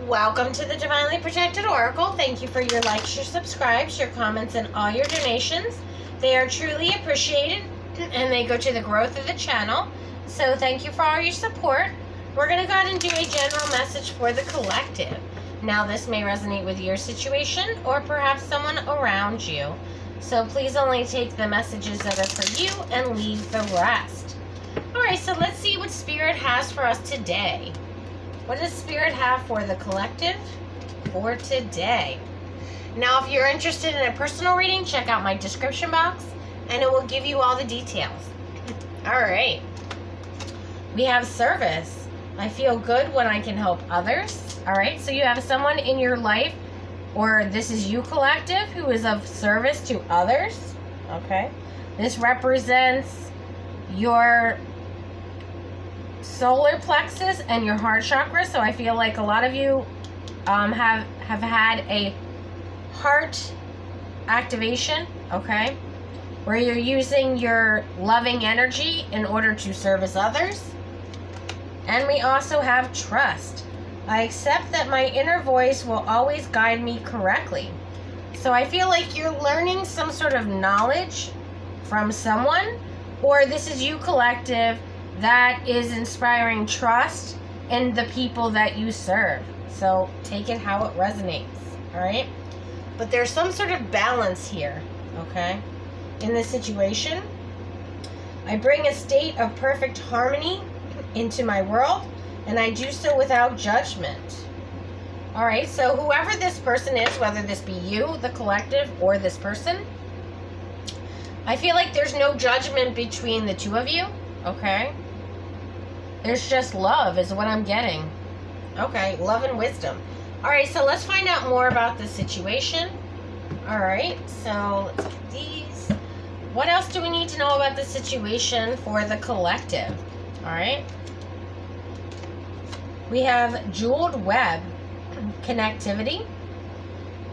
Welcome to the Divinely Protected Oracle. Thank you for your likes, your subscribes, your comments, and all your donations. They are truly appreciated, and they go to the growth of the channel. So thank you for all your support. We're going to go ahead and do a general message for the collective. Now, this may resonate with your situation or perhaps someone around you. So please only take the messages that are for you and leave the rest. All right, so let's see what Spirit has for us today. What does Spirit have for the collective for today? Now, if you're interested in a personal reading, check out my description box, and it will give you all the details. All right. We have service. I feel good when I can help others. All right, so you have someone in your life, or this is you, collective, who is of service to others. Okay. This represents your solar plexus and your heart chakra. So I feel like a lot of you have had a heart activation, okay, where you're using your loving energy in order to service others. And we also have trust. I accept that my inner voice will always guide me correctly. So I feel like you're learning some sort of knowledge from someone, or this is you, collective, that is inspiring trust in the people that you serve. So take it how it resonates, all right? But there's some sort of balance here, okay, in this situation. I bring a state of perfect harmony into my world, and I do so without judgment. All right, so whoever this person is, whether this be you, the collective, or this person, I feel like there's no judgment between the two of you, okay? There's just love is what I'm getting. Okay, love and wisdom. All right, so let's find out more about the situation. All right, so let's get these. What else do we need to know about the situation for the collective? All right. We have jeweled web connectivity.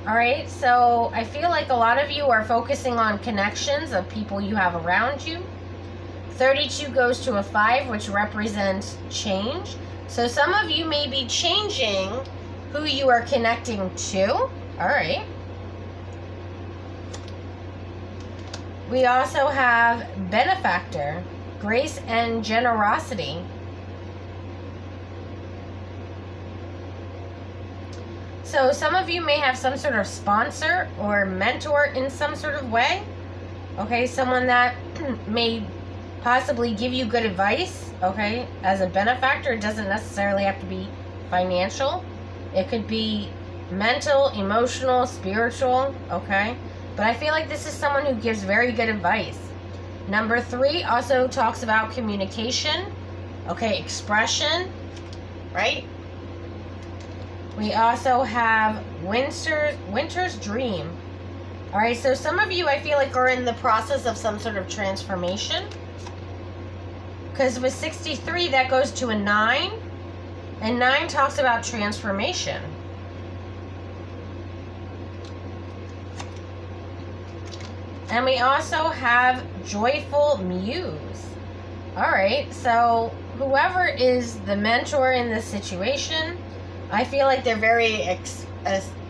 All right, so I feel like a lot of you are focusing on connections of people you have around you. 32 goes to a 5, which represents change. So some of you may be changing who you are connecting to. All right. We also have benefactor, grace and generosity. So some of you may have some sort of sponsor or mentor in some sort of way. Okay, someone that may possibly give you good advice, okay, as a benefactor. It doesn't necessarily have to be financial. It could be mental, emotional, spiritual, okay? But I feel like this is someone who gives very good advice. Number 3 also talks about communication, okay, expression, right? We also have Winter's Dream. All right, so some of you, I feel like, are in the process of some sort of transformation. Because with 63, that goes to a 9. And 9 talks about transformation. And we also have Joyful Muse. All right, so whoever is the mentor in this situation, I feel like they're very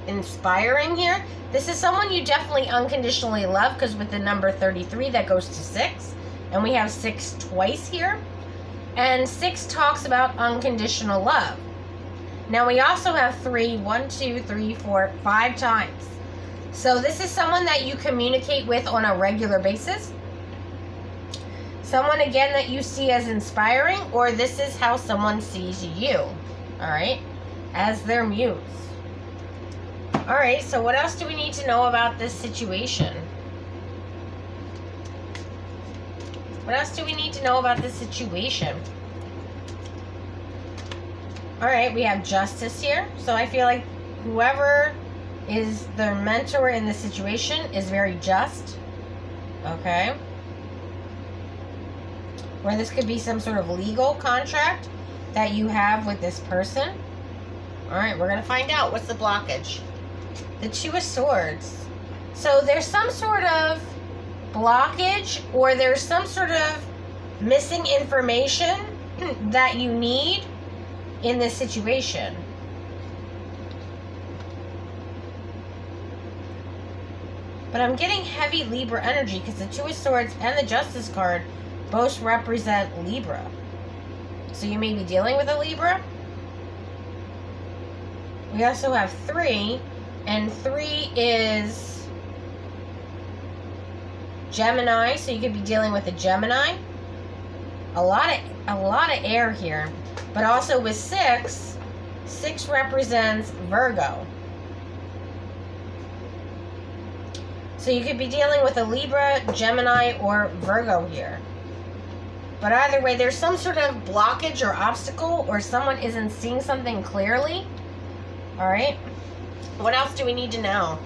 inspiring here. This is someone you definitely unconditionally love, because with the number 33, that goes to 6. And we have 6 twice here. And 6 talks about unconditional love. Now we also have 3, 1, 2, 3, 4, 5 times. So this is someone that you communicate with on a regular basis. Someone, again, that you see as inspiring, or this is how someone sees you. All right? As their muse. All right, so what else do we need to know about this situation? What else do we need to know about this situation? All right, we have justice here. So I feel like whoever is the mentor in the situation is very just. Okay. Or this could be some sort of legal contract that you have with this person. All right, we're going to find out. What's the blockage? The 2 of Swords. So there's some sort of blockage, or there's some sort of missing information that you need in this situation. But I'm getting heavy Libra energy because the Two of Swords and the Justice card both represent Libra. So you may be dealing with a Libra. We also have 3, and 3 is Gemini, so you could be dealing with a Gemini. A lot of air here. But also with 6 represents Virgo. So you could be dealing with a Libra, Gemini, or Virgo here. But either way, there's some sort of blockage or obstacle, or someone isn't seeing something clearly. Alright. What else do we need to know?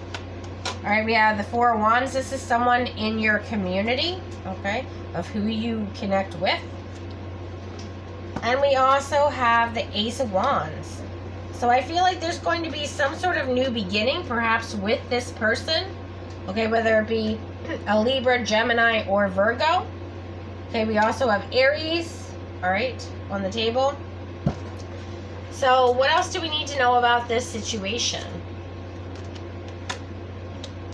Alright, we have the 4 of Wands. This is someone in your community, okay, of who you connect with. And we also have the Ace of Wands. So I feel like there's going to be some sort of new beginning, perhaps with this person. Okay, whether it be a Libra, Gemini, or Virgo. Okay, we also have Aries, all right, on the table. So what else do we need to know about this situation?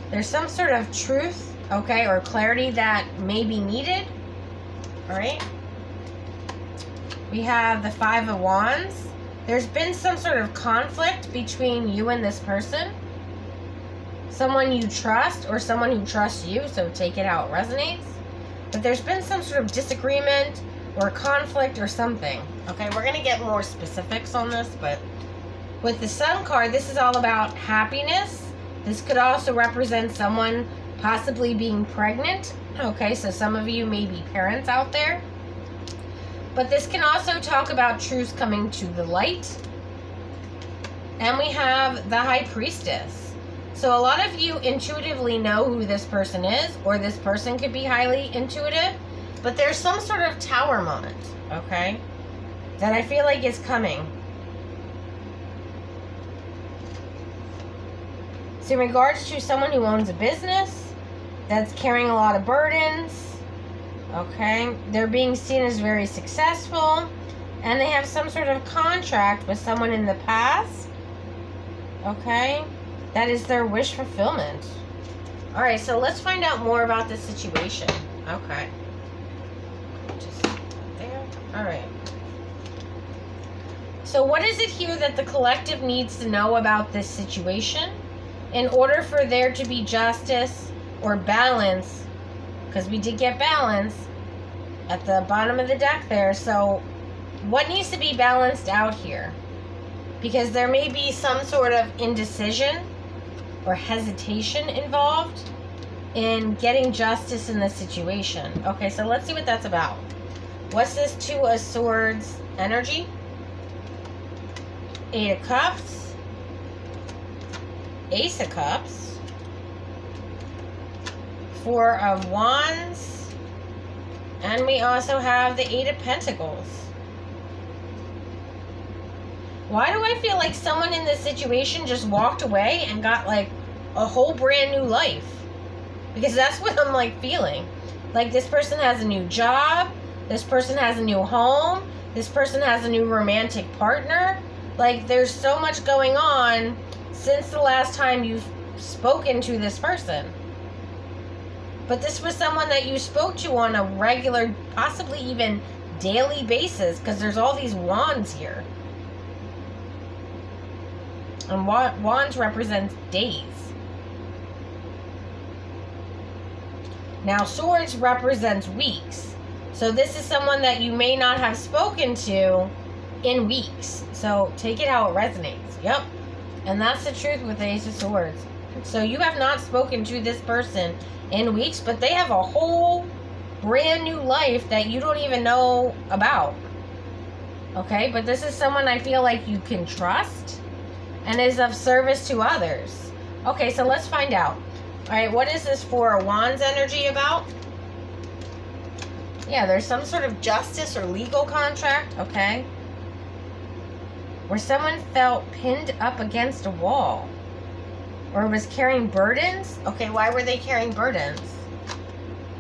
There's some sort of truth, okay, or clarity that may be needed, all right? We have the 5 of Wands. There's been some sort of conflict between you and this person. Someone you trust or someone who trusts you, so take it how it resonates. But there's been some sort of disagreement or conflict or something. Okay, we're going to get more specifics on this, but with the Sun card, this is all about happiness. This could also represent someone possibly being pregnant. Okay, so some of you may be parents out there. But this can also talk about truths coming to the light. And we have the High Priestess. So a lot of you intuitively know who this person is, or this person could be highly intuitive, but there's some sort of tower moment, okay, that I feel like is coming. So in regards to someone who owns a business, that's carrying a lot of burdens, okay, they're being seen as very successful, and they have some sort of contract with someone in the past, okay, that is their wish fulfillment. All right, so let's find out more about this situation. Okay. Just there. All right. So what is it here that the collective needs to know about this situation in order for there to be justice or balance? Because we did get balance at the bottom of the deck there. So what needs to be balanced out here? Because there may be some sort of indecision or hesitation involved in getting justice in this situation. Okay, so let's see what that's about. What's this 2 of Swords energy? 8 of Cups. Ace of Cups. 4 of Wands. And we also have the 8 of Pentacles. Why do I feel like someone in this situation just walked away and got like a whole brand new life? Because that's what I'm like feeling. Like this person has a new job. This person has a new home. This person has a new romantic partner. Like there's so much going on since the last time you've spoken to this person. But this was someone that you spoke to on a regular, possibly even daily basis, because there's all these wands here. And wands represents days. Now swords represents weeks. So this is someone that you may not have spoken to in weeks. So take it how it resonates. Yep. And that's the truth with the Ace of Swords. So you have not spoken to this person in weeks, but they have a whole brand new life that you don't even know about. Okay, but this is someone I feel like you can trust and is of service to others. Okay, so let's find out. All right, what is this 4 of Wands energy about? Yeah, there's some sort of justice or legal contract, okay, where someone felt pinned up against a wall or was carrying burdens. Okay, why were they carrying burdens?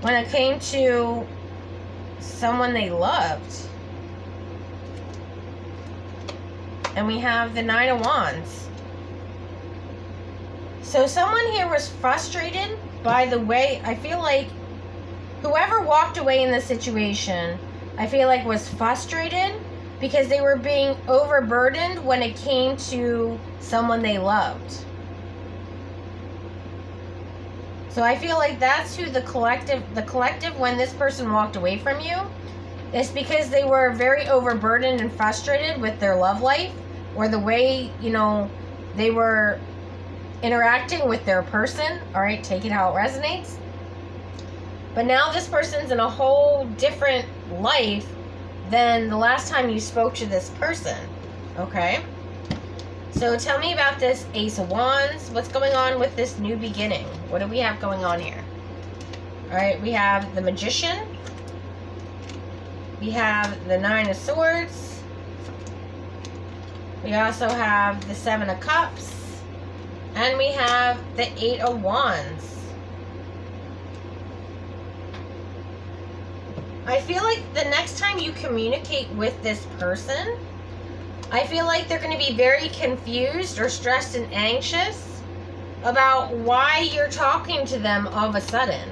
When it came to someone they loved. And we have the 9 of Wands. So someone here was frustrated by the way, I feel like whoever walked away in this situation, I feel like was frustrated because they were being overburdened when it came to someone they loved. So I feel like that's who the collective, when this person walked away from you, is because they were very overburdened and frustrated with their love life or the way, you know, they were interacting with their person. All right, take it how it resonates. But now this person's in a whole different life than the last time you spoke to this person. Okay? So tell me about this Ace of Wands. What's going on with this new beginning? What do we have going on here? All right, we have the Magician. We have the Nine of Swords. We also have the Seven of Cups. And we have the Eight of Wands. I feel like the next time you communicate with this person, I feel like they're going to be very confused or stressed and anxious about why you're talking to them all of a sudden.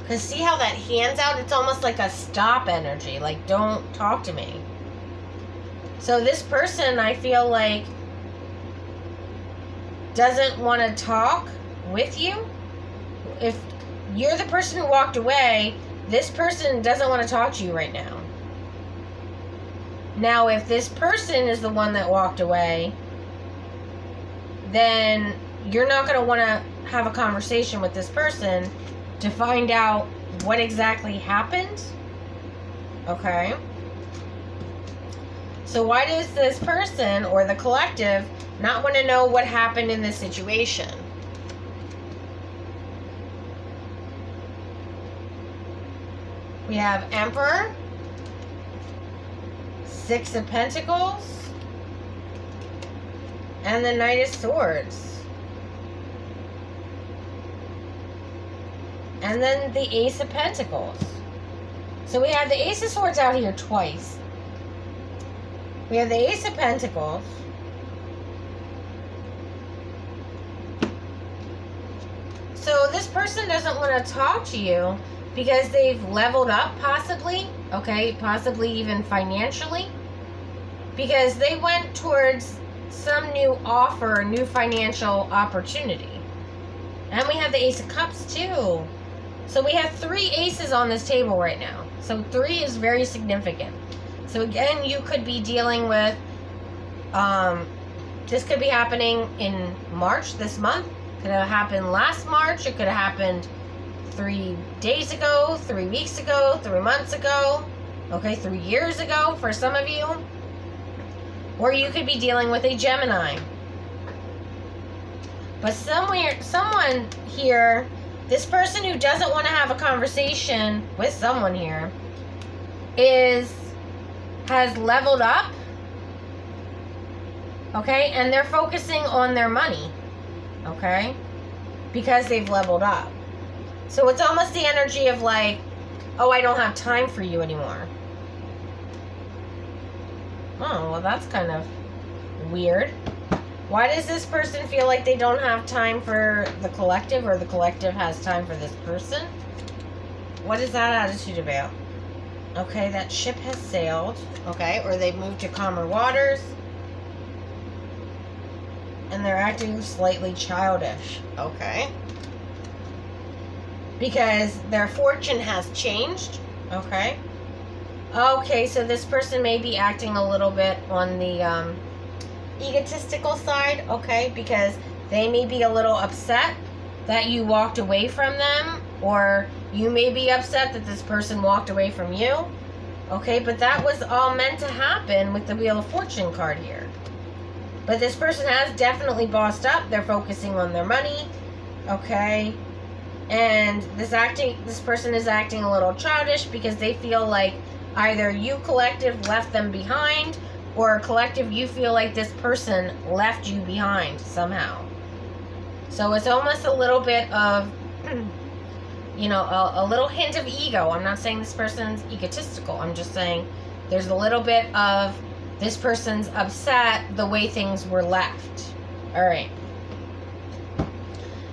Because see how that hand's out? It's almost like a stop energy. Like, don't talk to me. So this person, I feel like, doesn't want to talk with you. If you're the person who walked away, this person doesn't want to talk to you right now. Now, if this person is the one that walked away, then you're not going to want to have a conversation with this person to find out what exactly happened. Okay? So why does this person or the collective not want to know what happened in this situation? We have Emperor, Six of Pentacles, and the Knight of Swords. And then the Ace of Pentacles. So we have the Ace of Swords out here twice. We have the Ace of Pentacles. So this person doesn't want to talk to you because they've leveled up, possibly, okay, possibly even financially, because they went towards some new offer, new financial opportunity. And we have the Ace of Cups too. So we have 3 aces on this table right now. So 3 is very significant. So again, you could be dealing with, this could be happening in March, this month. Could have happened last March. It could have happened 3 days ago, 3 weeks ago, 3 months ago, okay, 3 years ago for some of you. Or you could be dealing with a Gemini. But someone here, this person who doesn't want to have a conversation with someone here has leveled up, okay, and they're focusing on their money, okay, because they've leveled up. So it's almost the energy of like, oh, I don't have time for you anymore. Oh, well, that's kind of weird. Why does this person feel like they don't have time for the collective, or the collective has time for this person? What is that attitude about? Okay, that ship has sailed. Okay, or they've moved to calmer waters. And they're acting slightly childish. Okay. Because their fortune has changed. Okay. Okay, so this person may be acting a little bit on the egotistical side. Okay, because they may be a little upset that you walked away from them, or you may be upset that this person walked away from you. Okay, but that was all meant to happen with the Wheel of Fortune card here. But this person has definitely bossed up. They're focusing on their money. Okay. And this person is acting a little childish because they feel like either you, collective, left them behind, or collective, you feel like this person left you behind somehow. So it's almost a little bit of, you know, a little hint of ego. I'm not saying this person's egotistical. I'm just saying there's a little bit of this person's upset the way things were left. All right.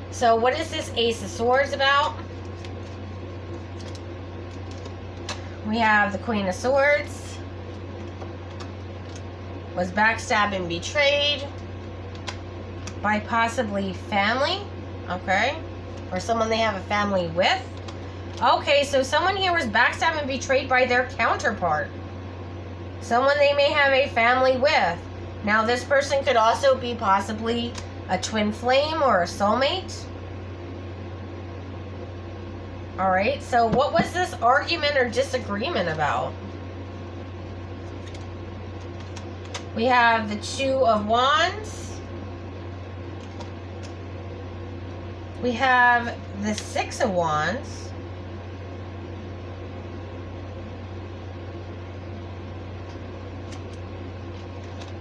So what is this Ace of Swords about? We have the Queen of Swords. Was backstabbed and betrayed by possibly family. Okay. Or someone they have a family with. Okay, so someone here was backstabbed and betrayed by their counterpart. Someone they may have a family with. Now, this person could also be possibly a twin flame or a soulmate. Alright, so what was this argument or disagreement about? We have the Two of Wands. We have the Six of Wands.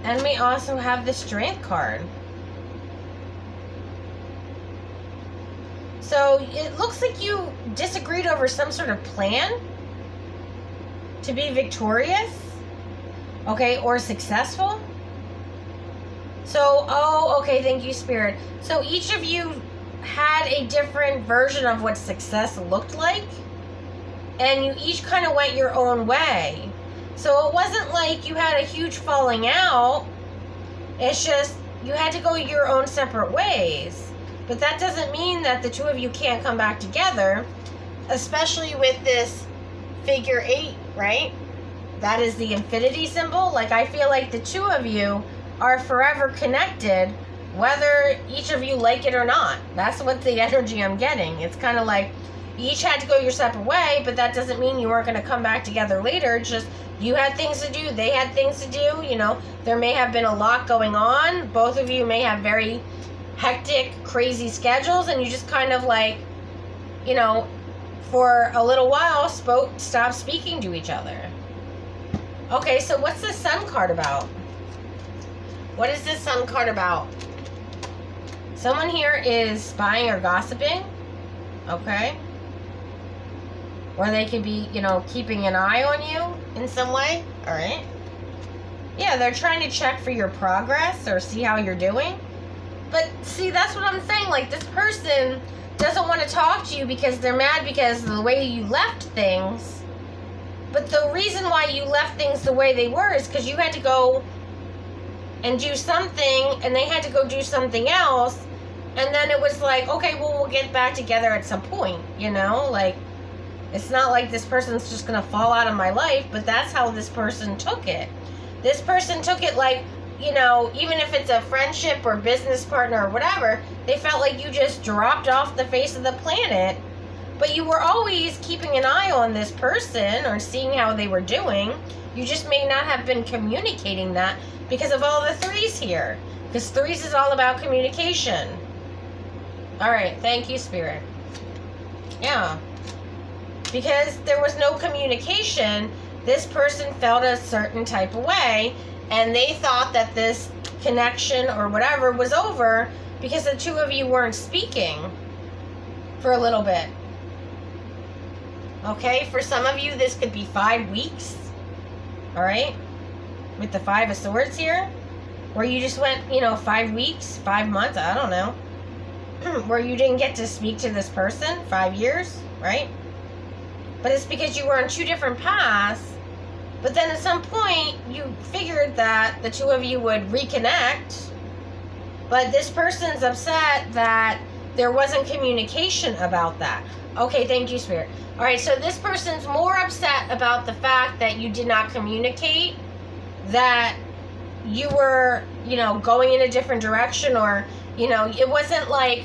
And we also have the Strength card. So it looks like you disagreed over some sort of plan to be victorious, okay, or successful. So, oh, okay, thank you, Spirit. So each of you had a different version of what success looked like, and you each kind of went your own way. So it wasn't like you had a huge falling out. It's just you had to go your own separate ways. But that doesn't mean that the two of you can't come back together, especially with this figure 8, right? That is the infinity symbol. Like, I feel like the two of you are forever connected, whether each of you like it or not. That's what the energy I'm getting. It's kind of like you each had to go your separate way, but that doesn't mean you weren't going to come back together later. It's just you had things to do, they had things to do, you know. There may have been a lot going on. Both of you may have very hectic, crazy schedules, and you just kind of like, you know, for a little while stopped speaking to each other. Okay, so what's the Sun card about? What is this Sun card about? Someone here is spying or gossiping. Okay. Or they could be, you know, keeping an eye on you in some way. All right. Yeah, they're trying to check for your progress or see how you're doing. But see, that's what I'm saying. Like, this person doesn't want to talk to you because they're mad because of the way you left things. But the reason why you left things the way they were is because you had to go and do something, and they had to go do something else. And then it was like, okay, well, we'll get back together at some point, you know? Like, it's not like this person's just going to fall out of my life, but that's how this person took it. This person took it like, you know, even if it's a friendship or business partner or whatever, they felt like you just dropped off the face of the planet. But you were always keeping an eye on this person or seeing how they were doing. You just may not have been communicating that because of all the threes here. Because threes is all about communication. All right, thank you, Spirit. Yeah. Because there was no communication, this person felt a certain type of way, and they thought that this connection or whatever was over because the two of you weren't speaking for a little bit. Okay, for some of you, this could be 5 weeks. All right, with the Five of Swords here, where you just went, you know, 5 weeks, 5 months, I don't know, where you didn't get to speak to this person, 5 years, right? But it's because you were on two different paths. But then at some point, you figured that the two of you would reconnect. But this person's upset that there wasn't communication about that. Okay, thank you, Spirit. All right, so this person's more upset about the fact that you did not communicate, that you were, you know, going in a different direction, or, you know, it wasn't like,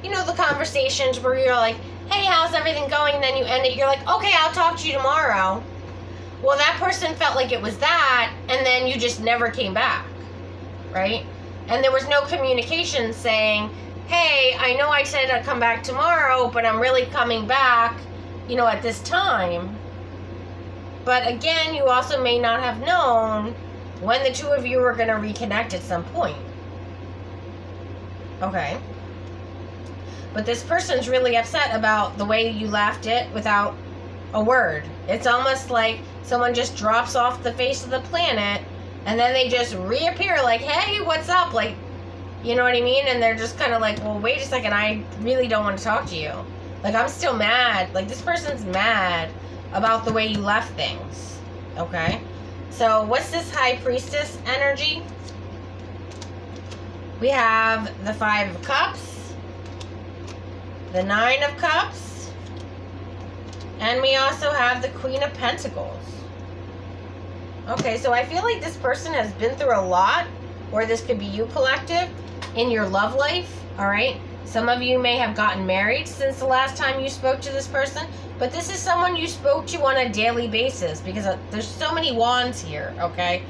you know, the conversations where you're like, hey, how's everything going? And then you end it, you're like, okay, I'll talk to you tomorrow. Well, that person felt like it was that, and then you just never came back, right? And there was no communication saying, hey, I know I said I'd come back tomorrow, but I'm really coming back, you know, at this time. But again, you also may not have known when the two of you were going to reconnect at some point. Okay. But this person's really upset about the way you left it without a word. It's almost like someone just drops off the face of the planet and then they just reappear like, hey, what's up? Like, You know what I mean? And they're just kind of like, well, wait a second, I really don't want to talk to you. Like, I'm still mad. Like, this person's mad about the way you left things. Okay? So, what's this High Priestess energy? We have the Five of Cups, the Nine of Cups, and we also have the Queen of Pentacles. Okay, so I feel like this person has been through a lot, or this could be you, collective, in your love life, all right? Some of you may have gotten married since the last time you spoke to this person, but this is someone you spoke to on a daily basis, because there's so many wands here, okay?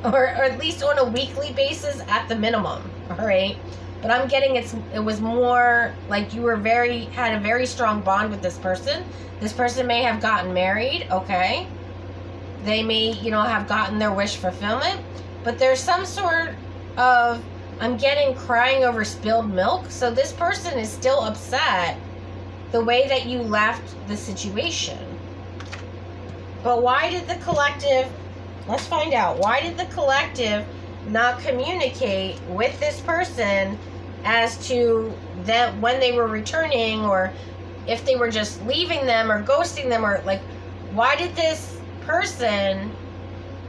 Or at least on a weekly basis at the minimum, all right? But I'm getting it was more like you were had a very strong bond with this person. This person may have gotten married, okay? They may, have gotten their wish fulfillment, but there's some sort of, I'm getting crying over spilled milk. So this person is still upset the way that you left the situation. But why did the collective, let's find out, why did the collective not communicate with this person as to them when they were returning, or if they were just leaving them or ghosting them, or like, why did this person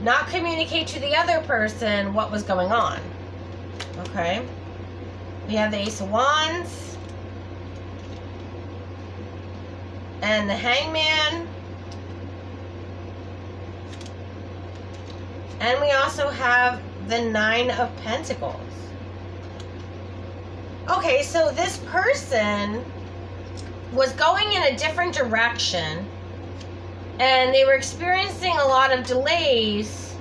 not communicate to the other person what was going on? Okay. We have the Ace of Wands and the Hangman. And we also have the Nine of Pentacles. Okay, so this person was going in a different direction, and they were experiencing a lot of delays.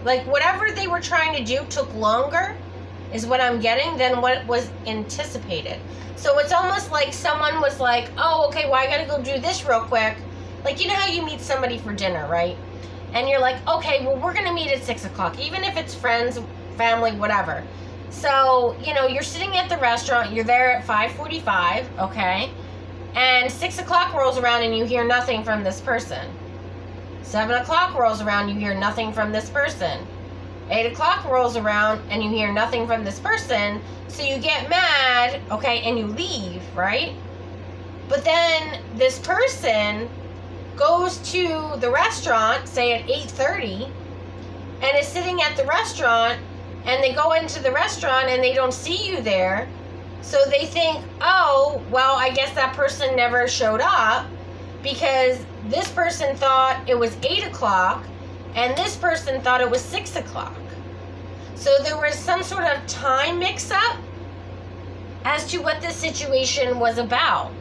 Like, whatever they were trying to do took longer, is what I'm getting, than what was anticipated. So it's almost like someone was like, oh, okay, well, I gotta go do this real quick. Like, you know how you meet somebody for dinner, right? And you're like, okay, well, we're gonna meet at 6 o'clock, even if it's friends, family, whatever. So, you're sitting at the restaurant, you're there at 5:45, okay? And 6 o'clock rolls around and you hear nothing from this person. 7 o'clock rolls around, you hear nothing from this person. 8 o'clock rolls around and you hear nothing from this person. So you get mad, okay, and you leave, right? But then this person goes to the restaurant, say at 8:30, and is sitting at the restaurant, and they go into the restaurant and they don't see you there. So they think, oh, well, I guess that person never showed up, because this person thought it was 8 o'clock and this person thought it was 6 o'clock. So there was some sort of time mix-up as to what this situation was about.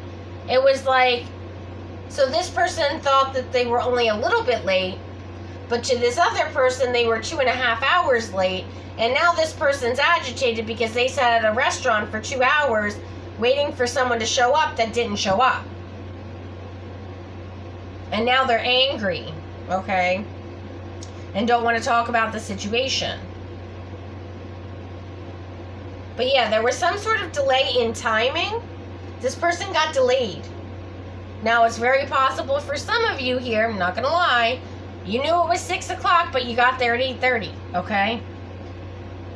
It was like, so this person thought that they were only a little bit late, but to this other person, they were 2.5 hours late. And now this person's agitated because they sat at a restaurant for 2 hours waiting for someone to show up that didn't show up. And now they're angry, okay? And don't want to talk about the situation. But yeah, there was some sort of delay in timing. This person got delayed. Now, it's very possible for some of you here, I'm not going to lie, you knew it was 6 o'clock, but you got there at 8:30, okay?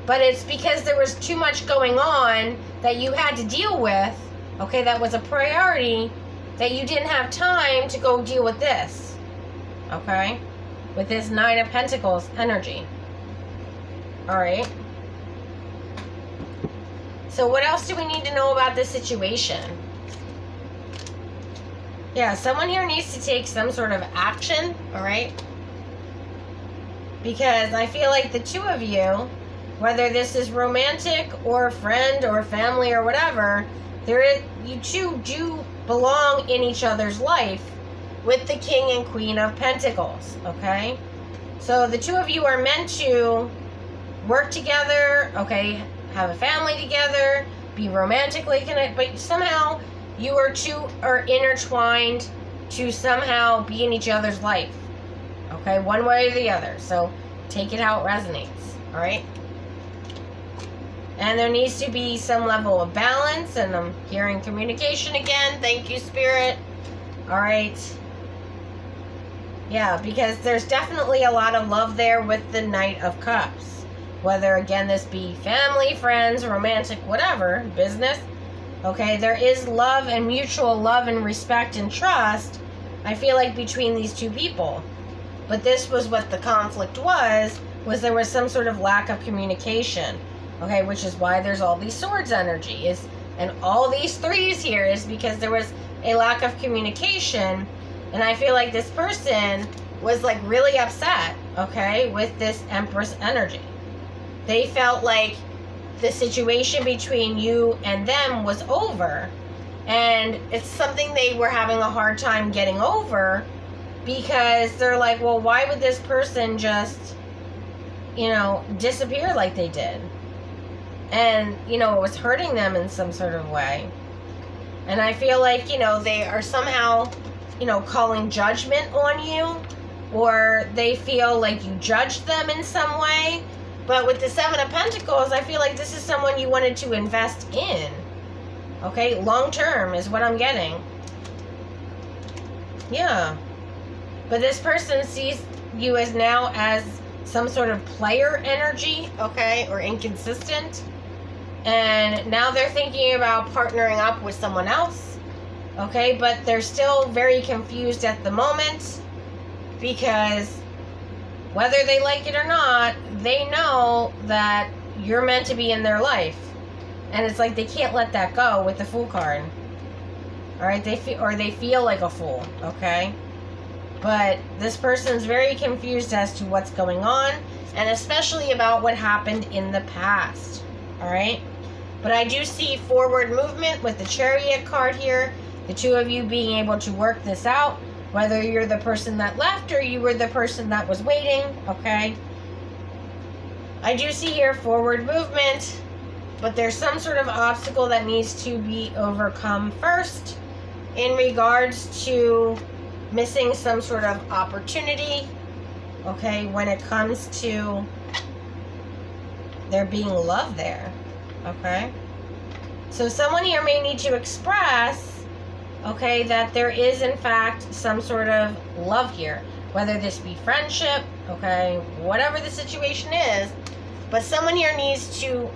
But it's because there was too much going on that you had to deal with, okay, that was a priority, that you didn't have time to go deal with this, okay, with this Nine of Pentacles energy. All right. So what else do we need to know about this situation? Yeah, someone here needs to take some sort of action, all right? Because I feel like the two of you, whether this is romantic or friend or family or whatever, you two do belong in each other's life with the King and Queen of Pentacles, okay? So the two of you are meant to work together, okay, have a family together, be romantically connected, but somehow you are intertwined to somehow be in each other's life, okay, one way or the other. So take it how it resonates, all right? And there needs to be some level of balance, and I'm hearing communication again. Thank you, Spirit. All right. Yeah, because there's definitely a lot of love there with the Knight of Cups. Whether, again, this be family, friends, romantic, whatever, business. Okay, there is love and mutual love and respect and trust, I feel like, between these two people. But this was what the conflict was there was some sort of lack of communication. Okay, which is why there's all these swords energy. And all these threes here is because there was a lack of communication. And I feel like this person was like really upset, okay, with this Empress energy. They felt like the situation between you and them was over. And it's something they were having a hard time getting over, because they're like, well, why would this person just, disappear like they did? And, it was hurting them in some sort of way. And I feel like, they are somehow, calling judgment on you, or they feel like you judged them in some way. But with the Seven of Pentacles, I feel like this is someone you wanted to invest in. Okay, long term is what I'm getting. Yeah. But this person sees you as now as some sort of player energy, okay, or inconsistent. And now they're thinking about partnering up with someone else, okay, but they're still very confused at the moment, because whether they like it or not, they know that you're meant to be in their life. And it's like they can't let that go with the Fool card. All right, they feel like a fool, okay? But this person's very confused as to what's going on, and especially about what happened in the past. All right? But I do see forward movement with the Chariot card here. The two of you being able to work this out, whether you're the person that left or you were the person that was waiting, okay? I do see here forward movement, but there's some sort of obstacle that needs to be overcome first in regards to missing some sort of opportunity, okay, when it comes to there being love there, okay? So someone here may need to express, okay, that there is in fact some sort of love here, whether this be friendship, okay, whatever the situation is, but someone here needs to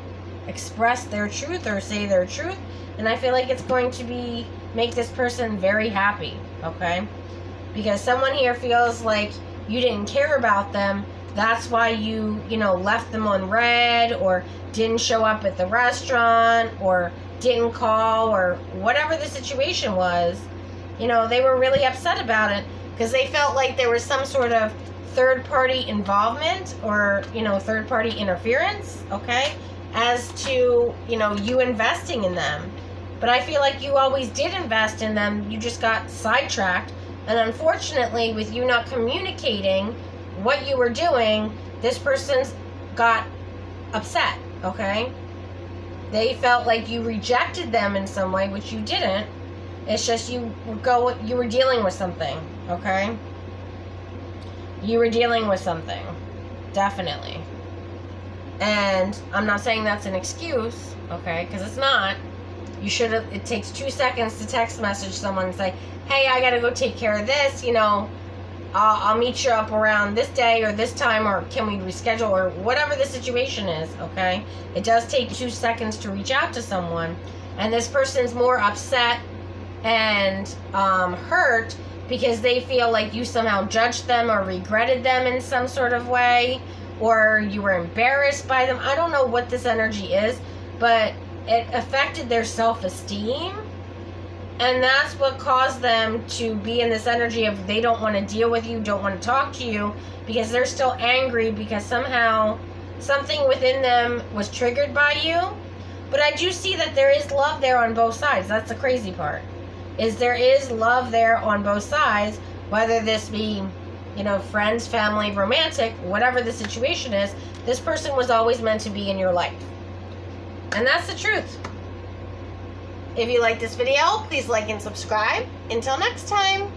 express their truth or say their truth, and I feel like it's going to make this person very happy, okay? Because someone here feels like you didn't care about them. That's why you left them on red, or didn't show up at the restaurant, or didn't call, or whatever the situation was. They were really upset about it because they felt like there was some sort of third-party involvement or, third-party interference, okay, as to, you investing in them. But I feel like you always did invest in them. You just got sidetracked. And unfortunately, with you not communicating what you were doing, this person's got upset, okay? They felt like you rejected them in some way, which you didn't. It's just you were dealing with something, okay? You were dealing with something, definitely. And I'm not saying that's an excuse, okay? Because it's not. It takes 2 seconds to text message someone and say, hey, I gotta go take care of this, I'll meet you up around this day or this time, or can we reschedule, or whatever the situation is, okay? It does take 2 seconds to reach out to someone, and this person's more upset and hurt because they feel like you somehow judged them or regretted them in some sort of way, or you were embarrassed by them. I don't know what this energy is, but it affected their self-esteem, and that's what caused them to be in this energy of they don't want to deal with you, don't want to talk to you, because they're still angry because somehow something within them was triggered by you. But I do see that there is love there on both sides. That's the crazy part, is there is love there on both sides, whether this be, friends, family, romantic, whatever the situation is. This person was always meant to be in your life. And that's the truth. If you like this video, please like and subscribe. Until next time.